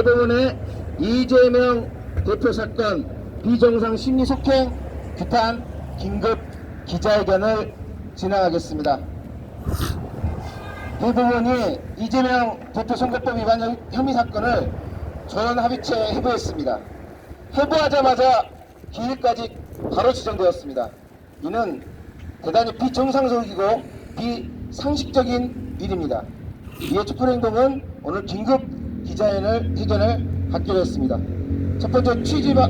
대법원의 이재명 대표 사건 비정상 심리 속행 규탄 긴급 기자회견을 진행하겠습니다. 대법원이 이재명 대표 선거법 위반 혐의 사건을 전원합의체 해부했습니다. 해부하자마자 기일까지 바로 지정되었습니다. 이는 대단히 비정상적이고 비상식적인 일입니다. 이에 촛불행동은 오늘 긴급 기자회견을 갖기로 했습니다. 첫 번째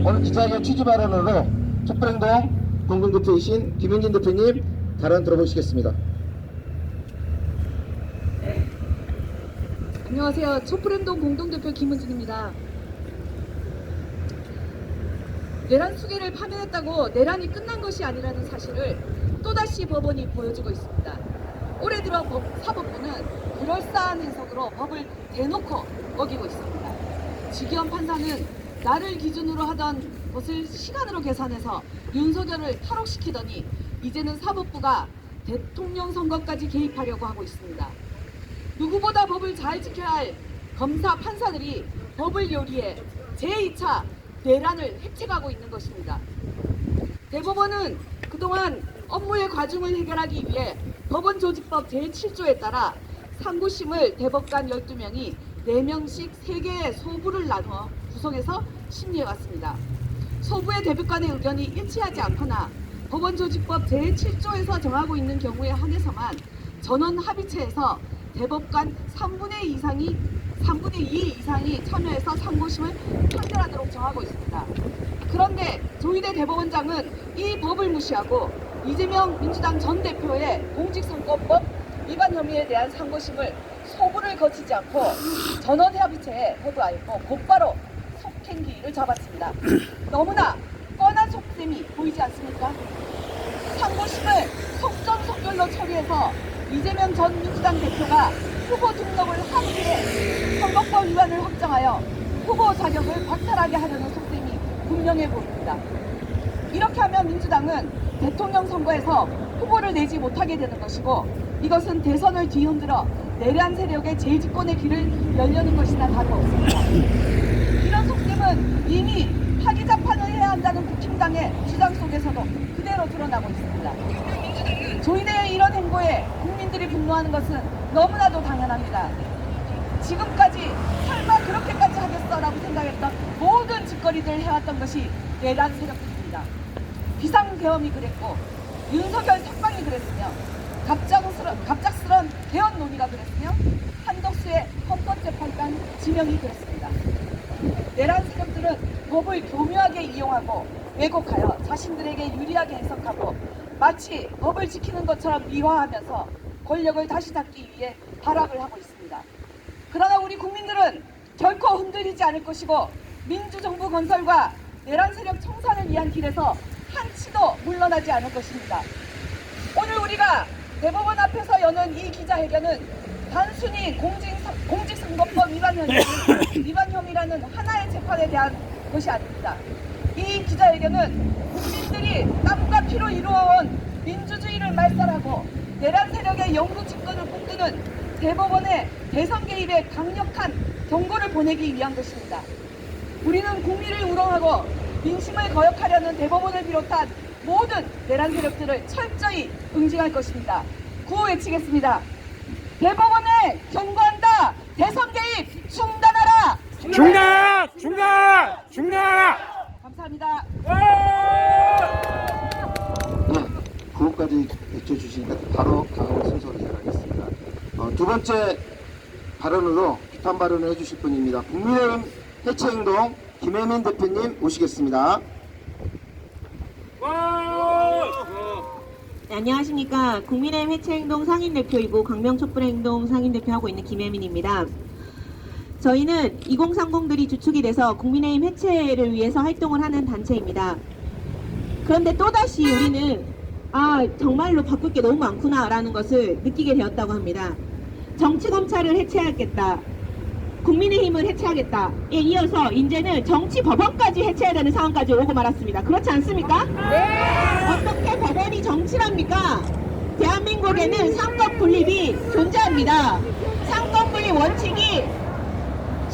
오늘 기자회견 취지 발언으로 촛불행동 공동대표이신 김윤진 대표님 발언 들어보시겠습니다. 안녕하세요. 촛불행동 공동대표 김은진입니다. 내란 수개를 파면했다고 내란이 끝난 것이 아니라는 사실을 또다시 법원이 보여주고 있습니다. 올해 들어 사법부는 그럴싸한 해석으로 법을 대놓고 어기고 있습니다. 지기현 판사는 나를 기준으로 하던 것을 시간으로 계산해서 윤석열을 탈옥시키더니 이제는 사법부가 대통령 선거까지 개입하려고 하고 있습니다. 누구보다 법을 잘 지켜야 할 검사, 판사들이 법을 요리해 제2차 내란을 획책하고 있는 것입니다. 대법원은 그동안 업무의 과중을 해결하기 위해 법원조직법 제7조에 따라 상고심을 대법관 12명이 4명씩 3개의 소부를 나누어 구성해서 심리해왔습니다. 소부의 대법관의 의견이 일치하지 않거나 법원조직법 제7조에서 정하고 있는 경우에 한해서만 전원 합의체에서 대법관 3분의 2 이상이 참여해서 상고심을 판결하도록 정하고 있습니다. 그런데 조희대 대법원장은 이 법을 무시하고 이재명 민주당 전 대표의 공직선거법 위반 혐의에 대한 상고심을 소부를 거치지 않고 전원 합의체에 해부하였고 곧바로 속행기를 잡았습니다. 너무나 뻔한 속셈이 보이지 않습니까? 상고심을 속전속결로 처리해서 이재명 전 민주당 대표가 후보 등록을 한 뒤에 선거법 위반을 확정하여 후보 자격을 박탈하게 하려는 속셈이 분명해 보입니다. 이렇게 하면 민주당은 대통령 선거에서 후보를 내지 못하게 되는 것이고 이것은 대선을 뒤흔들어 내란 세력의 재집권의 길을 열려는 것이나 다름없습니다. 이런 속셈은 이미 파기자판을 해야 한다는 국힘당의 주장 속에서도 그대로 드러나고 있습니다. 조희대의 이런 행보에 국민들이 분노하는 것은 너무나도 당연합니다. 지금까지 설마 그렇게까지 하겠어라고 생각했던 모든 짓거리들을 해왔던 것이 내란 세력들입니다. 비상계엄이 그랬고 윤석열 석방이 그랬으며 갑작스런 개헌 논의가 그랬으며 한덕수의 헌법재판관 지명이 그랬습니다. 내란 세력들은 법을 교묘하게 이용하고 왜곡하여 자신들에게 유리하게 해석하고 마치 법을 지키는 것처럼 미화하면서 권력을 다시 잡기 위해 발악을 하고 있습니다. 그러나 우리 국민들은 결코 흔들리지 않을 것이고 민주정부 건설과 내란 세력 청산을 위한 길에서 한치도 물러나지 않을 것입니다. 오늘 우리가 대법원 앞에서 여는 이 기자회견은 단순히 공직선거법 위반 혐의라는 하나의 재판에 대한 것이 아닙니다. 이 기자회견은 국민들이 땀과 피로 이루어온 민주주의를 말살하고 내란 세력의 영구 집권을 꿈꾸는 대법원의 대선 개입에 강력한 경고를 보내기 위한 것입니다. 우리는 국민을 우롱하고 민심을 거역하려는 대법원을 비롯한 모든 내란 세력들을 철저히 응징할 것입니다. 구호 외치겠습니다. 대법원에 경고한다. 대선 개입 중단하라. 중단! 감사합니다. 네, 구호까지 외쳐주시니까 바로 다음 순서로 이어가겠습니다. 두 번째 발언으로 비판 발언을 해주실 분입니다. 국민의힘 해체행동 김혜민 대표님 모시겠습니다. 네, 안녕하십니까. 국민의힘 해체행동 상임대표이고 광명촛불행동 상임대표하고 있는 김혜민입니다. 저희는 2030들이 주축이 돼서 국민의힘 해체를 위해서 활동을 하는 단체입니다. 그런데 또다시 우리는 정말로 바꿀 게 너무 많구나 라는 것을 느끼게 되었다고 합니다. 정치검찰을 해체하겠다. 국민의힘을 해체하겠다에 이어서 이제는 정치법원까지 해체해야 되는 상황까지 오고 말았습니다. 그렇지 않습니까? 네. 어떻게 법원이 정치랍니까? 대한민국에는 상권 분립이 존재합니다. 상권 분립 원칙이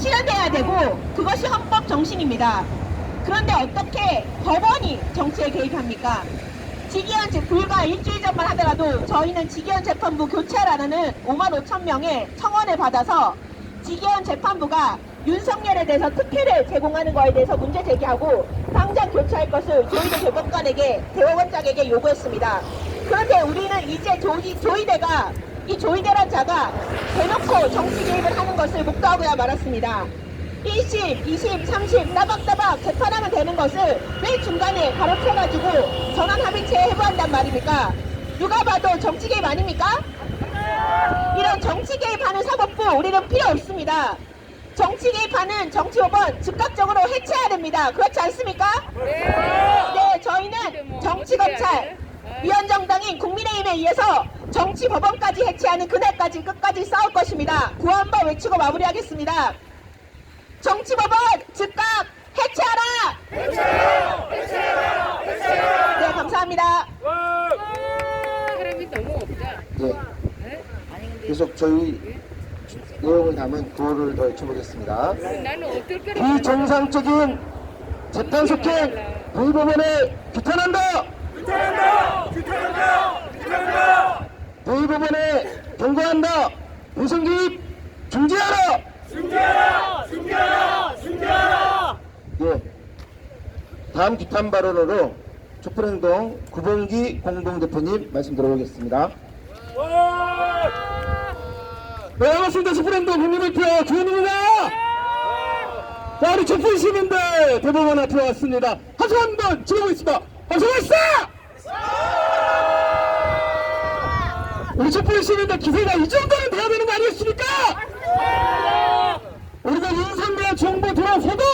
실현돼야 되고 그것이 헌법 정신입니다. 그런데 어떻게 법원이 정치에 개입합니까? 직위원 불과 일주일 전만 하더라도 저희는 직위원 재판부 교체하라는 5만 5천 명의 청원을 받아서 직위원 재판부가 윤석열에 대해서 특혜를 제공하는 거에 대해서 문제 제기하고 당장 교체할 것을 조희대 대법관에게 대법원장에게 요구했습니다. 그런데 우리는 이제 조희대가 이 조희대란 자가 대놓고 정치 개입을 하는 것을 목도하고야 말았습니다. 1심, 2심, 3심 따박따박 재판하면 되는 것을 왜 중간에 가로채가지고 전원 합의체에 해부한단 말입니까? 누가 봐도 정치 개입 아닙니까? 이런 정치 개입하는 사법부 우리는 필요 없습니다. 정치 개입하는 정치법원 즉각적으로 해체해야 됩니다. 그렇지 않습니까? 네, 저희는 정치검찰, 위원정당인 국민의힘에 의해서 정치법원까지 해체하는 그날까지 끝까지 싸울 것입니다. 구한번 외치고 마무리하겠습니다. 정치법원 즉각 해체하라! 네, 감사합니다. 사람이 너무 없다. 예. 계속 저희 내용을 담은 구호를 더 외쳐보겠습니다. 나는 어떨 거라. 비정상적인 재판 속행 대법원에 규탄한다! 대법원에 경고한다! 대선 개입 중지하라! 예. 다음 규탄 발언으로 촛불행동 구봉기 공동대표님 말씀 들어보겠습니다. 네, 반갑습니다. 촛불행동 국민대표 주현입니다. 자, 우리 촛불 시민들 대법원 앞에 왔습니다. 박수 한번 치러보겠습니다. 박수 발사! 우리 촛불 시민들 기세가 이 정도는 돼야 되는 거 아니겠습니까? 우리가 윤석열 정부 들어서도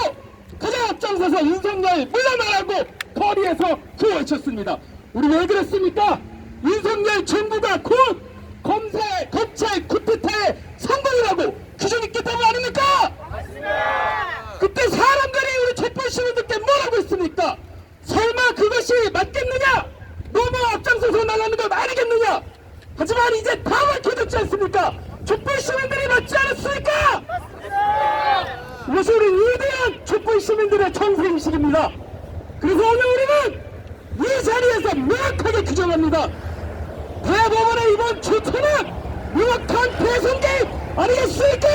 가장 앞장서서 윤석열 물러나라고 거리에서 구호 외쳤습니다. 우리 왜 그랬습니까? 윤석열 정부가 곧 검찰 쿠데타의 상봉이라고 규정 있겠다고 아닙니까? 그때 사람들이 우리 촛불 시민들께 뭐라고 했습니까? 설마 그것이 맞겠느냐? 너무 앞장서서 나가는 건 아니겠느냐? 하지만 이제 다 밝혀졌지 않습니까? 촛불 시민들이 맞지 않았습니까? 이것이 우리 위대한 촛불 시민들의 정세의식입니다. 그래서 오늘 우리는 이 자리에서 명확하게 규정합니다. 대법원의 이번 조처는 명확한 대선 개입 아니겠습니까?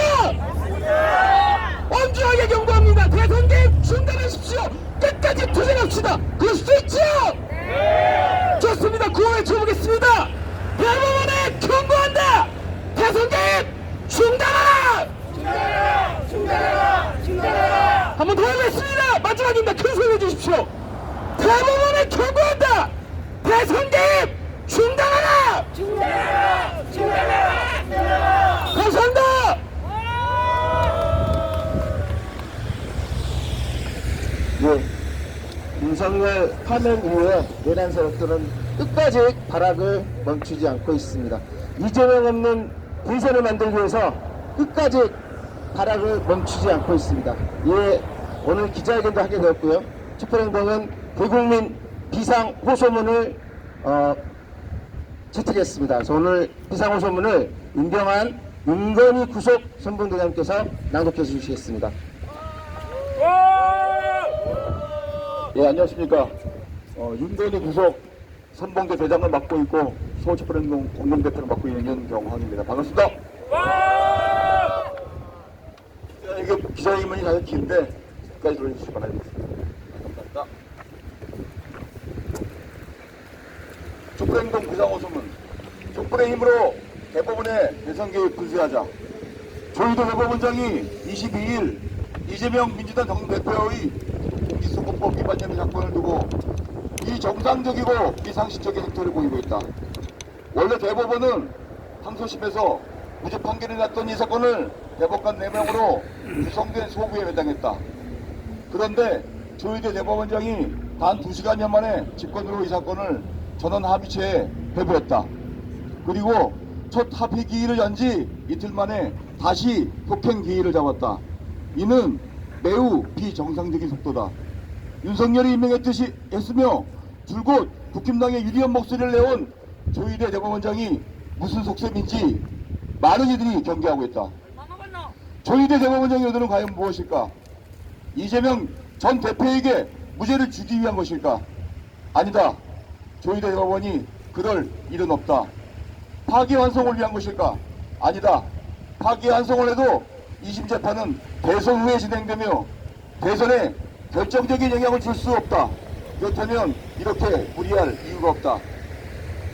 엄중하게 경고합니다. 대선 개입 중단하십시오. 끝까지 투쟁합시다. 그럴 수 있죠? 좋습니다. 구호 외쳐보겠습니다. 대법원에 경고한다. 대선 개입 중단하라. 한 번 더 하겠습니다. 마지막입니다. 큰 소리 해주십시오. 대법원에 경고한다. 대선 개입 중단하라. 감사합니다. 예, 윤석열 파면 이후에 내란 세력들은 끝까지 발악을 멈추지 않고 있습니다. 이재명 없는 대선을 만들기 위해서 끝까지 발악을 멈추지 않고 있습니다. 예, 오늘 기자회견도 하게 되었고요. 촛불행동은 대국민 비상호소문을 채택했습니다. 그래서 오늘 비상호소문을 임병환 윤건희 구속 선봉대장께서 낭독해 주시겠습니다. 예, 안녕하십니까. 윤건희 구속 선봉대 대장을 맡고 있고 서울촛불행동 공동대표를 맡고 있는 윤경황입니다. 반갑습니다. 이거 기자회견이 아주 긴데 끝까지 들어주시기 바라겠습니다. 감사합니다. 촛불행동 비상호소문. 촛불의 힘으로 대법원에 대선 개입 불수하자. 조희대 대법원장이 22일 이재명 민주당 당대표의 공직선거법 위반 혐의 사건을 두고 비정상적이고 비상식적인 행태를 보이고 있다. 원래 대법원은 항소심에서 무죄 판결이 났던 이 사건을 대법관 4명으로 구성된 소부에 배당했다. 그런데 조희대 대법원장이 단 2시간여 만에 직권으로 이 사건을 전원 합의체에 회부했다. 그리고 첫 합의 기일을 연 지 이틀 만에 다시 폭행 기일을 잡았다. 이는 매우 비정상적인 속도다. 윤석열이 임명했듯이 했으며 줄곧 국힘당의 유리한 목소리를 내온 조희대 대법원장이 무슨 속셈인지 많은 이들이 경계하고 있다. 조희대 대법원장의 의도는 과연 무엇일까? 이재명 전 대표에게 무죄를 주기 위한 것일까? 아니다. 조희대 대법원이 그럴 일은 없다. 파기환송을 위한 것일까? 아니다. 파기환송을 해도 2심 재판은 대선 후에 진행되며 대선에 결정적인 영향을 줄 수 없다. 그렇다면 이렇게 무리할 이유가 없다.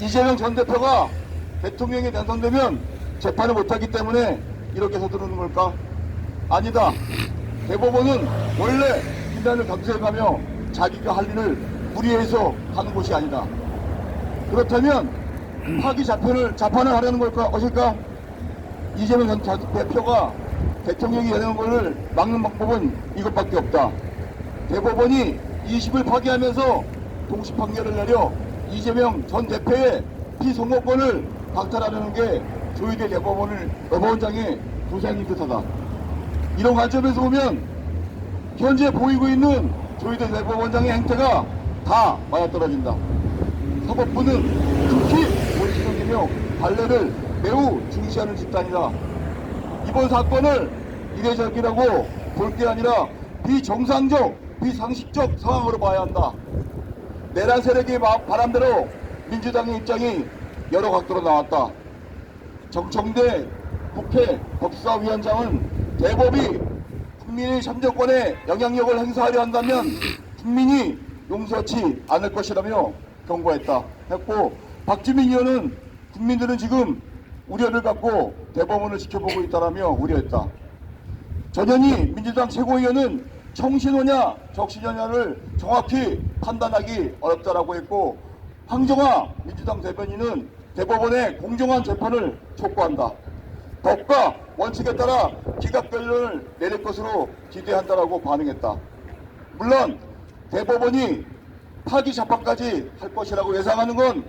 이재명 전 대표가 대통령이 당선되면 재판을 못하기 때문에 이렇게 서두르는 걸까? 아니다. 대법원은 원래 비난을 감수해가며 자기가 할 일을 무리해서 하는 곳이 아니다. 그렇다면 파기 재판을 하려는 것일까? 이재명 전 대표가 대통령이 여는 것을 막는 방법은 이것밖에 없다. 대법원이 20을 파기하면서 동시 판결을 내려 이재명 전 대표의 피선거권을 박탈하려는 게 조희대 대법원장의 도생인 듯하다. 이런 관점에서 보면 현재 보이고 있는 조희대 대법원장의 행태가 다 맞아떨어진다. 사법부는 극히 원시적이며 관례를 매우 중시하는 집단이다. 이번 사건을 이례적이라고 볼 게 아니라 비정상적, 비상식적 상황으로 봐야 한다. 내란 세력의 바람대로 민주당의 입장이 여러 각도로 나왔다. 정청래 국회 법사위원장은 대법이 국민의 참정권에 영향력을 행사하려 한다면 국민이 용서치 않을 것이라며 경고했다. 했고, 박주민 의원은 국민들은 지금 우려를 갖고 대법원을 지켜보고 있다라며 우려했다. 전현희 민주당 최고위원은 청신호냐 적신호냐를 정확히 판단하기 어렵다라고 했고, 황정화 민주당 대변인은 대법원의 공정한 재판을 촉구한다. 법과 원칙에 따라 기각 결론을 내릴 것으로 기대한다라고 반응했다. 물론 대법원이 파기 재판까지 할 것이라고 예상하는 건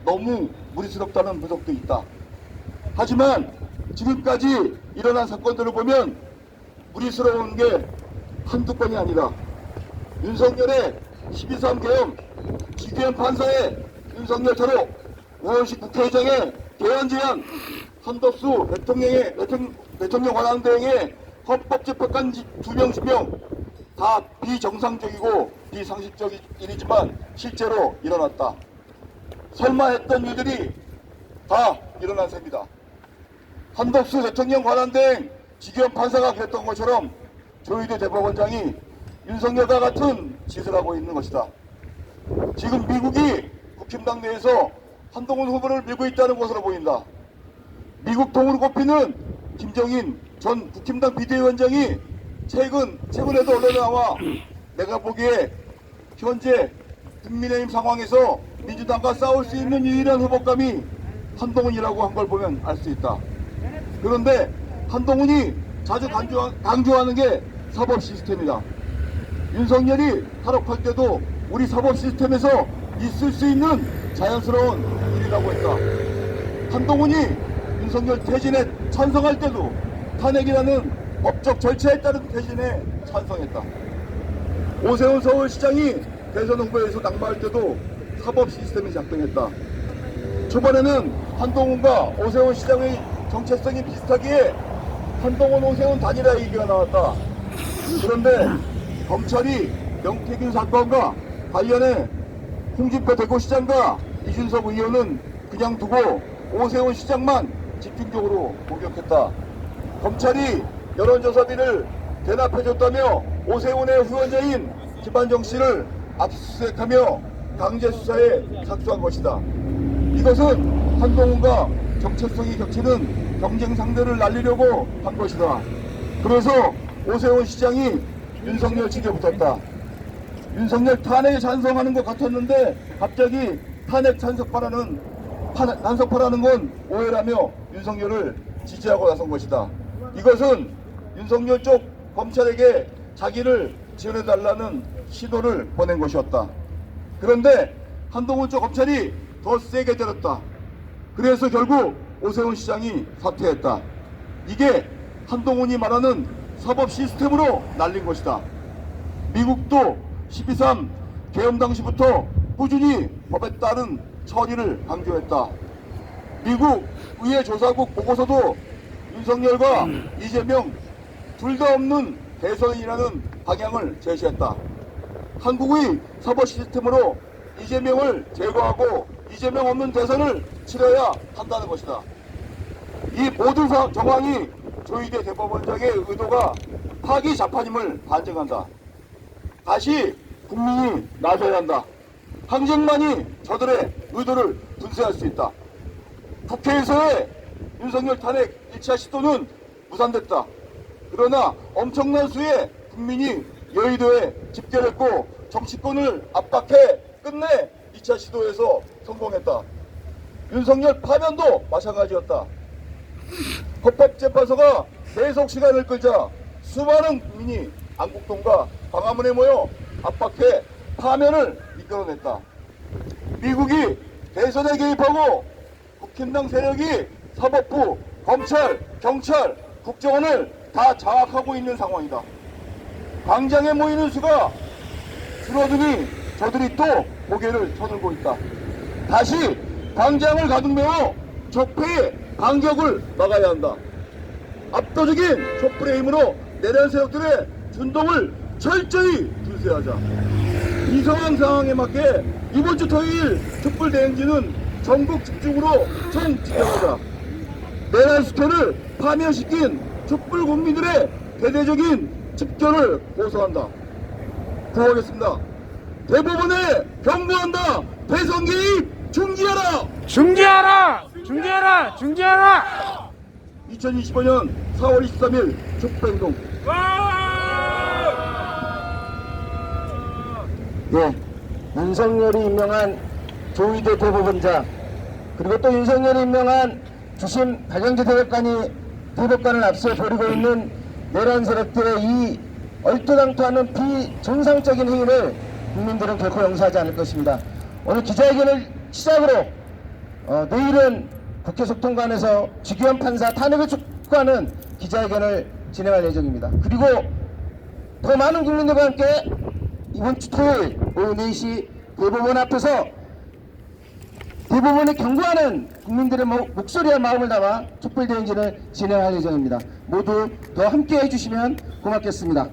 너무 무리스럽다는 분석도 있다. 하지만 지금까지 일어난 사건들을 보면 무리스러운 게 한두 건이 아니다. 윤석열의 12.3 계엄, 지기현 판사의 윤석열 테러, 오원식 국회의장의 개헌 제안, 한덕수 대통령 관한대행의 헌법재판관 2명 지명, 다 비정상적이고 비상식적인 일이지만 실제로 일어났다. 설마 했던 일들이 다 일어난 셈이다. 한덕수 대통령 관한대행 지기현 판사가 그랬던 것처럼 조희대 대법원장이 윤석열과 같은 짓을 하고 있는 것이다. 지금 미국이 국힘당 내에서 한동훈 후보를 밀고 있다는 것으로 보인다. 미국 통으로 꼽히는 김정인 전 국힘당 비대위원장이 최근에도 언론에 나와 내가 보기에 현재 국민의힘 상황에서 민주당과 싸울 수 있는 유일한 후보감이 한동훈이라고 한 걸 보면 알 수 있다. 그런데 한동훈이 자주 강조하는 게 사법 시스템이다. 윤석열이 탈옥할 때도 우리 사법 시스템에서 있을 수 있는 자연스러운 일이라고 했다. 한동훈이 윤석열 퇴진에 찬성할 때도 탄핵이라는 법적 절차에 따른 퇴진에 찬성했다. 오세훈 서울시장이 대선 후보에서 낙마할 때도 사법 시스템이 작동했다. 초반에는 한동훈과 오세훈 시장의 정체성이 비슷하기에 한동훈 오세훈 단일화 얘기가 나왔다. 그런데 검찰이 명태균 사건과 관련해 홍준표 대구시장과 이준석 의원은 그냥 두고 오세훈 시장만 집중적으로 공격했다. 검찰이 여론조사비를 대납해줬다며 오세훈의 후원자인 김한정 씨를 압수수색하며 강제 수사에 착수한 것이다. 이것은 한동훈과 정체성이 겹치는 경쟁 상대를 날리려고 한 것이다. 그래서 오세훈 시장이 윤석열 측에 붙었다. 윤석열 탄핵에 찬성하는 것 같았는데 갑자기 탄핵 찬성파라는 건 오해라며 윤석열을 지지하고 나선 것이다. 이것은 윤석열 쪽 검찰에게 자기를 지원해달라는 신호를 보낸 것이었다. 그런데 한동훈 쪽 검찰이 더 세게 때렸다. 그래서 결국 오세훈 시장이 사퇴했다. 이게 한동훈이 말하는 사법 시스템으로 날린 것이다. 미국도 12.3 계엄 당시부터 꾸준히 법에 따른 처리를 강조했다. 미국 의회 조사국 보고서도 윤석열과 이재명 둘 다 없는 대선이라는 방향을 제시했다. 한국의 사법 시스템으로 이재명을 제거하고 이재명 없는 대선을 치러야 한다는 것이다. 이 모든 정황이 조희대 대법원장의 의도가 파기자판임을 반증한다. 다시 국민이 나서야 한다. 항쟁만이 저들의 의도를 분쇄할 수 있다. 국회에서의 윤석열 탄핵 1차 시도는 무산됐다. 그러나 엄청난 수의 국민이 여의도에 집결했고 정치권을 압박해 끝내 2차 시도에서 성공했다. 윤석열 파면도 마찬가지였다. 헌법재판소가 계속 시간을 끌자 수많은 국민이 안국동과 광화문에 모여 압박해 파면을 이끌어냈다. 미국이 대선에 개입하고 국힘당 세력이 사법부, 검찰, 경찰, 국정원을 다 장악하고 있는 상황이다. 광장에 모이는 수가 줄어드니 저들이 또 고개를 쳐들고 있다. 다시 광장을 가득 메워 적폐의 반격을 막아야 한다. 압도적인 촛불의 힘으로 내란 세력들의 준동을 철저히 불쇄하자. 이 상황에 맞게 이번 주 토요일 촛불 대행진은 전국 집중으로 총집행하자. 내란 수표를 파면시킨 촛불 국민들의 대대적인 집결을 고소한다. 구하겠습니다. 대법원에 경고한다. 대선 개입 중지하라. 중지하라! 중지하라! 중지하라! 2025년 4월 23일 촛불행동. 예, 윤석열이 임명한 조희대 대법원장, 그리고 또 윤석열이 임명한 주심 박영재 대법관을 앞서 벌이고 있는 내란 세력들의 이 얼토당토하는 비정상적인 행위를 국민들은 결코 용서하지 않을 것입니다. 오늘 기자회견을 시작으로 내일은 국회 속통관에서 주기현 판사 탄핵을 촉구하는 기자회견을 진행할 예정입니다. 그리고 더 많은 국민들과 함께 이번 주 토요일 오후 4시 대법원 앞에서 대법원에 경고하는 국민들의 목소리와 마음을 담아 촛불대행진을 진행할 예정입니다. 모두 더 함께 해주시면 고맙겠습니다.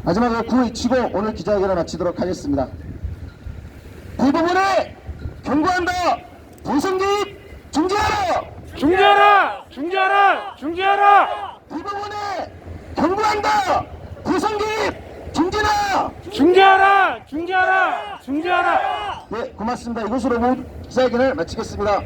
마지막으로 구호외치고 오늘 기자회견을 마치도록 하겠습니다. 대법원에 경고한다. 대선 개입 중지하라. 중지하라! 중지하라! 중지하라! 대법원에 경고한다. 대선 개입 중지하라. 중지하라! 중지하라! 중지하라! 네, 고맙습니다. 이것으로 모두 기자회견을 마치겠습니다.